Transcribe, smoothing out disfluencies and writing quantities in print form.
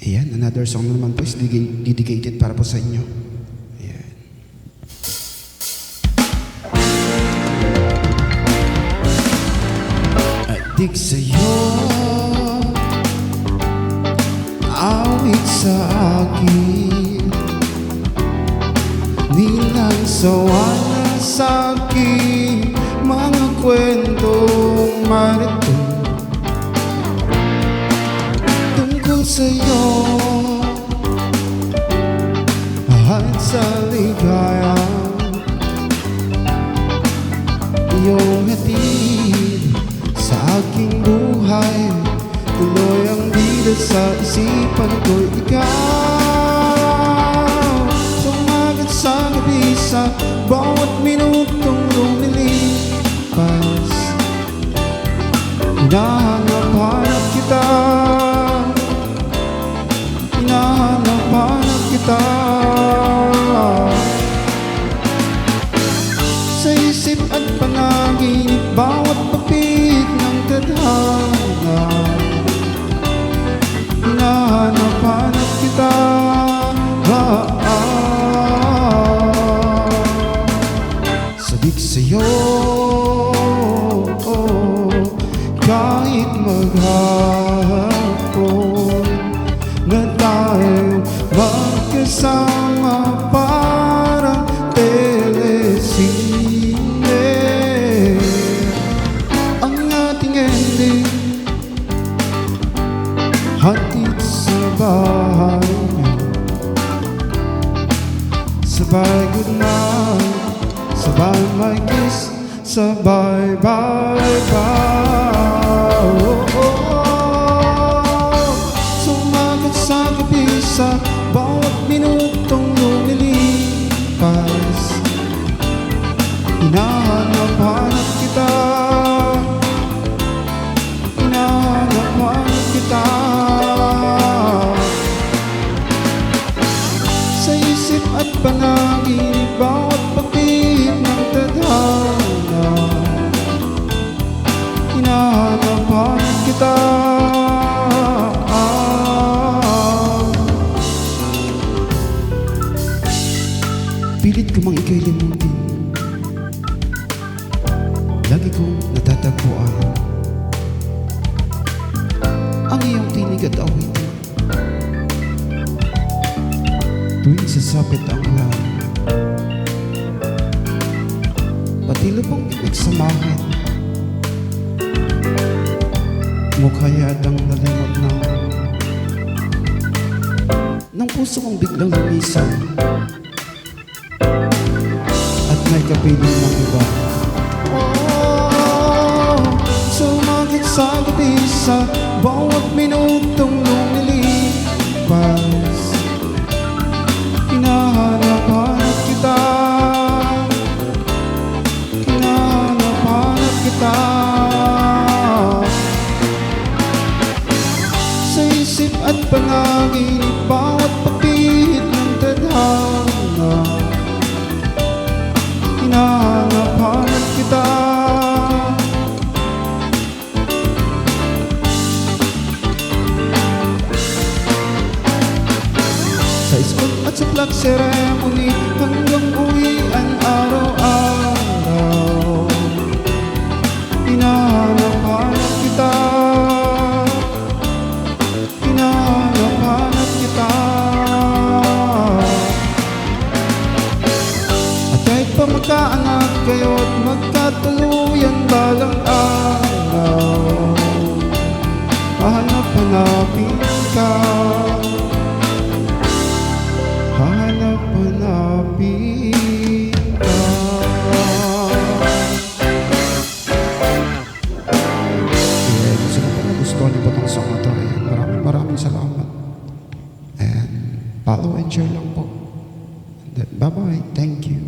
Ayan, another song naman po is dedicated para po sa inyo. Ayan. Adik sa'yo, awit sa akin, nilang sawa na sa'kin, mga kwentong marito tungkol sa'yo at sa ligaya, iyong hatid sa aking buhay, tuloy ang bida sa isipan ko. Ikaw sumagat sa gabi, sa bawat minutong lumilipas, hinahanap-hanap kita, hinahanap-hanap kita. Sa isip at panaginip, bawat papit ng tadhana, hinahanap-hanap kita. Sabik sa'yo, kahit maghapon na tayo magkasama, parang telesine ang ating ending, hatid sa bahay niyo, sabay good night, sabay my kiss, sabay bye bye. Sumagat sa gabi, sa bawat minutong lumilipas, hinahanap-hanap kita, hinahanap-hanap kita. Sa isip at panaginip, bawat papit ng tadhana, hinahanap-hanap kita. Pilit ko mang ika'y limutin, lagi kong natatagpuan ang iyong tinig at awitin, tuwing sasapit ang langit, pati lubang ibig samahin, mukha yatang nalimot ng puso kong biglang lumisaw, at may kapiling ng iba. Sumagat sa gabi, sa bawat minutong lumilipas, hinahanap-hanap kita, hinahanap-hanap kita. Sa isip at panaginip, bawat papit ng tadhana, hinahanap-hanap kita. Sa school at sa flag ceremony, hanggang uwian araw-araw, hinahanap-hanap kita, hinahanap-hanap kita. At kahit pa magkaanak kayo't magkatuluyan balang araw, hahanap-hanapin ka, hahanap-hanapin ka. Kaya gusto ko pala gusto niyo po itong song na ito. Maraming salamat. And follow and share lang po. Bye-bye. Thank you.